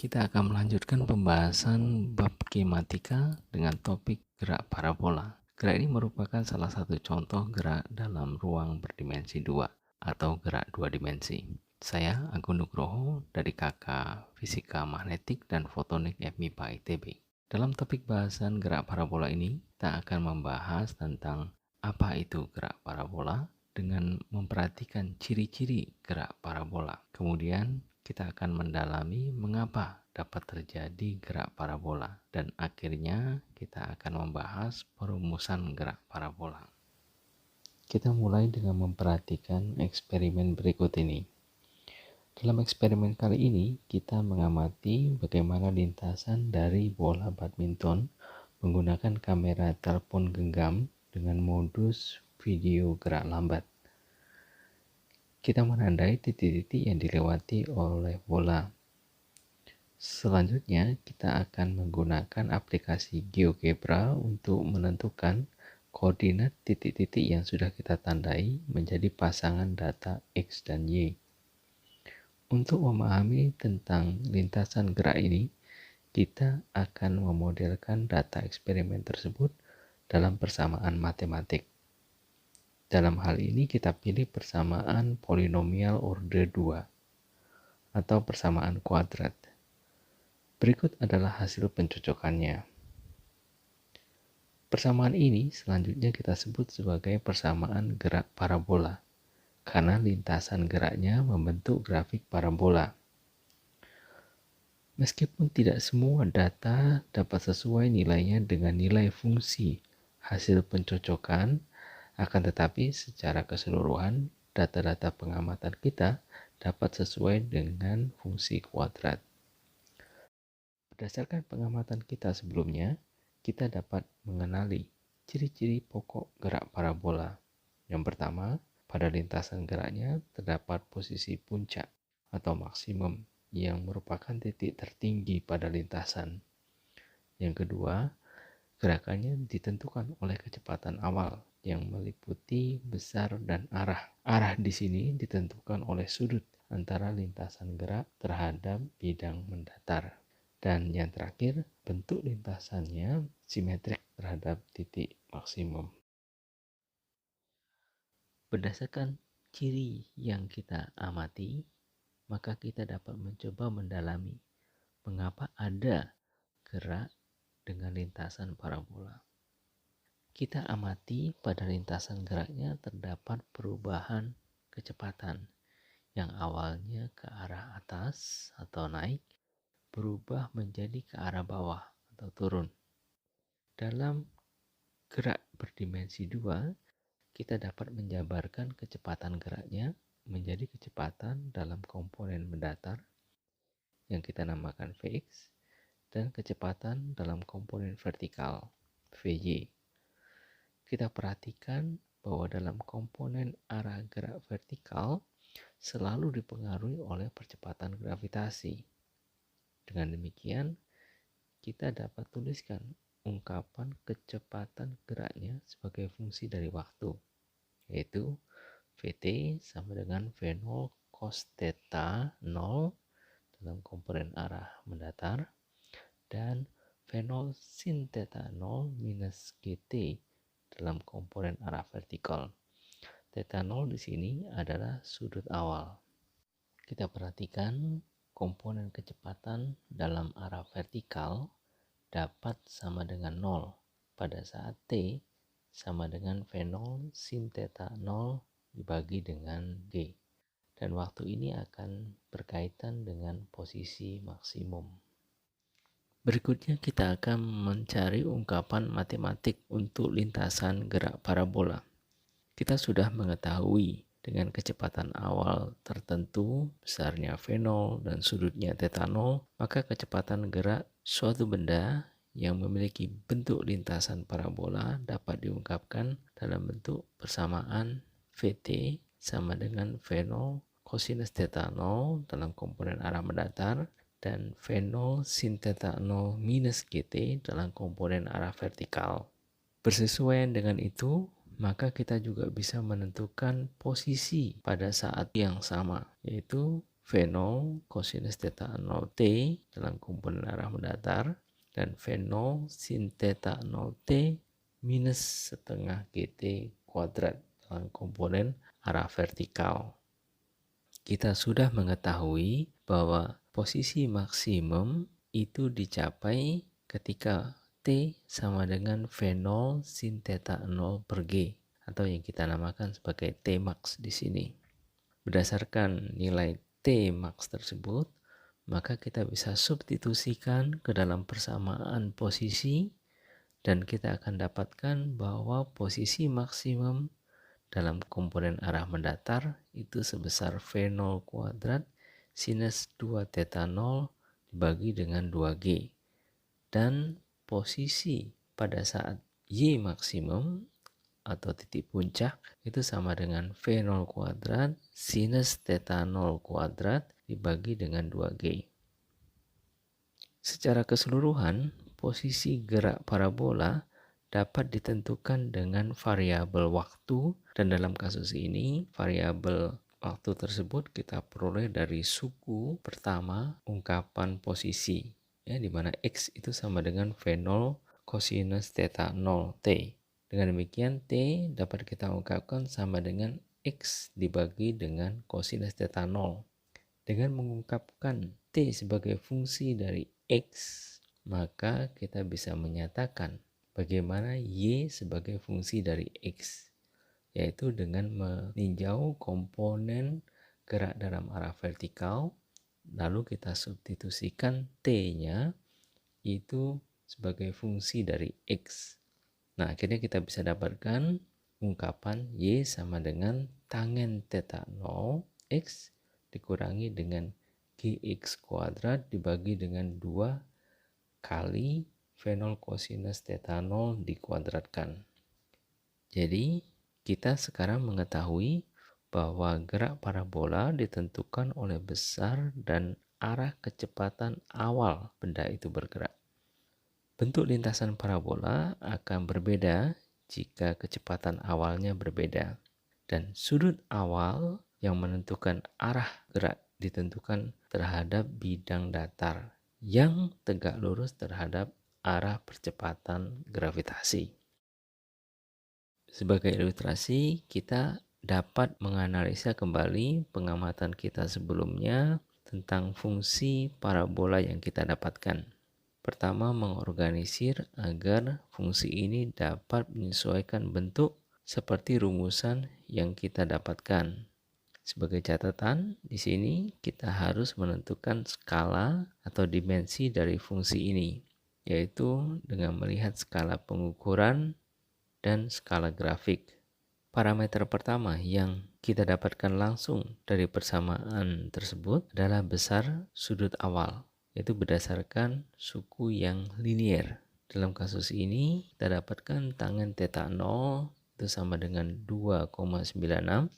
Kita akan melanjutkan pembahasan bab kinematika dengan topik gerak parabola. Gerak ini merupakan salah satu contoh gerak dalam ruang berdimensi 2 atau gerak 2 dimensi. Saya Agung Nugroho dari KK Fisika Magnetik dan Fotonik FMIPA ITB. Dalam topik bahasan gerak parabola ini, kita akan membahas tentang apa itu gerak parabola dengan memperhatikan ciri-ciri gerak parabola. Kemudian kita akan mendalami mengapa dapat terjadi gerak parabola dan akhirnya kita akan membahas perumusan gerak parabola. Kita mulai dengan memperhatikan eksperimen berikut ini. Dalam eksperimen kali ini, kita mengamati bagaimana lintasan dari bola badminton menggunakan kamera telepon genggam dengan modus video gerak lambat. Kita menandai titik-titik yang dilewati oleh bola. Selanjutnya, kita akan menggunakan aplikasi GeoGebra untuk menentukan koordinat titik-titik yang sudah kita tandai menjadi pasangan data X dan Y. Untuk memahami tentang lintasan gerak ini, kita akan memodelkan data eksperimen tersebut dalam persamaan matematik. Dalam hal ini kita pilih persamaan polinomial order 2 atau persamaan kuadrat. Berikut adalah hasil pencocokannya. Persamaan ini selanjutnya kita sebut sebagai persamaan gerak parabola karena lintasan geraknya membentuk grafik parabola. Meskipun tidak semua data dapat sesuai nilainya dengan nilai fungsi hasil pencocokan, akan tetapi secara keseluruhan data-data pengamatan kita dapat sesuai dengan fungsi kuadrat. Berdasarkan pengamatan kita sebelumnya, kita dapat mengenali ciri-ciri pokok gerak parabola. Yang pertama, pada lintasan geraknya terdapat posisi puncak atau maksimum yang merupakan titik tertinggi pada lintasan. Yang kedua, gerakannya ditentukan oleh kecepatan awal yang meliputi besar dan arah. Arah di sini ditentukan oleh sudut antara lintasan gerak terhadap bidang mendatar. Dan yang terakhir, bentuk lintasannya simetrik terhadap titik maksimum. Berdasarkan ciri yang kita amati, maka kita dapat mencoba mendalami mengapa ada gerak dengan lintasan parabola. Kita amati pada lintasan geraknya terdapat perubahan kecepatan yang awalnya ke arah atas atau naik berubah menjadi ke arah bawah atau turun. Dalam gerak berdimensi 2, kita dapat menjabarkan kecepatan geraknya menjadi kecepatan dalam komponen mendatar yang kita namakan Vx dan kecepatan dalam komponen vertikal Vy. Kita perhatikan bahwa dalam komponen arah gerak vertikal selalu dipengaruhi oleh percepatan gravitasi. Dengan demikian, kita dapat tuliskan ungkapan kecepatan geraknya sebagai fungsi dari waktu, yaitu Vt sama dengan V0 cos theta 0 dalam komponen arah mendatar dan V0 sin theta 0 minus Gt dalam komponen arah vertikal. Theta 0 di sini adalah sudut awal. Kita perhatikan komponen kecepatan dalam arah vertikal dapat sama dengan 0 pada saat T sama dengan V0 sin theta 0 dibagi dengan G. Dan waktu ini akan berkaitan dengan posisi maksimum. Berikutnya kita akan mencari ungkapan matematik untuk lintasan gerak parabola. Kita sudah mengetahui dengan kecepatan awal tertentu, besarnya V0 dan sudutnya theta 0, maka kecepatan gerak suatu benda yang memiliki bentuk lintasan parabola dapat diungkapkan dalam bentuk persamaan Vt sama dengan V0 cosinus theta 0 dalam komponen arah mendatar dan V0 sin theta 0 minus Gt dalam komponen arah vertikal. Bersesuaian dengan itu, maka kita juga bisa menentukan posisi pada saat yang sama, yaitu V0 cosinus theta 0 T dalam komponen arah mendatar, dan V0 sin theta 0 T minus setengah GT kuadrat dalam komponen arah vertikal. Kita sudah mengetahui bahwa posisi maksimum itu dicapai ketika T sama dengan V0 sin theta 0 per G, atau yang kita namakan sebagai T max di sini. Berdasarkan nilai T max tersebut, maka kita bisa substitusikan ke dalam persamaan posisi, dan kita akan dapatkan bahwa posisi maksimum dalam komponen arah mendatar itu sebesar V0 kuadrat sinus 2 theta 0 dibagi dengan 2G. Dan posisi pada saat Y maksimum atau titik puncak itu sama dengan V0 kuadrat sinus theta 0 kuadrat dibagi dengan 2G. Secara keseluruhan, posisi gerak parabola dapat ditentukan dengan variabel waktu, dan dalam kasus ini variabel waktu tersebut kita peroleh dari suku pertama ungkapan posisi, ya, di mana X itu sama dengan V0 cosinus theta 0 T. Dengan demikian T dapat kita ungkapkan sama dengan X dibagi dengan cosinus theta 0. Dengan mengungkapkan T sebagai fungsi dari X, maka kita bisa menyatakan bagaimana Y sebagai fungsi dari X, yaitu dengan meninjau komponen gerak dalam arah vertikal, lalu kita substitusikan T-nya itu sebagai fungsi dari X. Nah, akhirnya kita bisa dapatkan ungkapan Y sama dengan tangen theta 0 X dikurangi dengan Gx kuadrat dibagi dengan 2 kali V0 cosinus theta 0 dikuadratkan. Jadi kita sekarang mengetahui bahwa gerak parabola ditentukan oleh besar dan arah kecepatan awal benda itu bergerak. Bentuk lintasan parabola akan berbeda jika kecepatan awalnya berbeda, dan sudut awal yang menentukan arah gerak ditentukan terhadap bidang datar yang tegak lurus terhadap arah percepatan gravitasi. Sebagai ilustrasi, kita dapat menganalisa kembali pengamatan kita sebelumnya tentang fungsi parabola yang kita dapatkan. Pertama, mengorganisir agar fungsi ini dapat menyesuaikan bentuk seperti rumusan yang kita dapatkan. Sebagai catatan, di sini kita harus menentukan skala atau dimensi dari fungsi ini, yaitu dengan melihat skala pengukuran dan skala grafik. Parameter pertama yang kita dapatkan langsung dari persamaan tersebut adalah besar sudut awal, yaitu berdasarkan suku yang linier. Dalam kasus ini kita dapatkan tangen theta 0 itu sama dengan 2,96,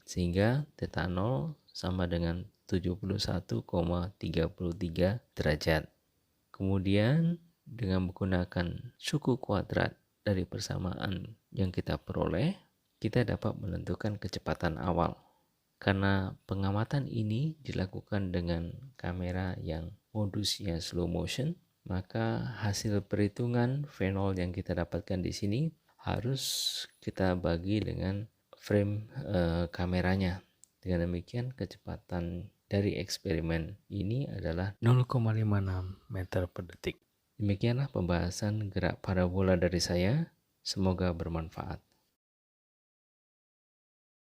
sehingga theta 0 sama dengan 71,33 derajat. Kemudian dengan menggunakan suku kuadrat dari persamaan yang kita peroleh, kita dapat menentukan kecepatan awal. Karena pengamatan ini dilakukan dengan kamera yang modusnya slow motion, maka hasil perhitungan V0 yang kita dapatkan di sini harus kita bagi dengan frame kameranya. Dengan demikian kecepatan dari eksperimen ini adalah 0,56 meter per detik. Demikianlah pembahasan gerak parabola dari saya. Semoga bermanfaat.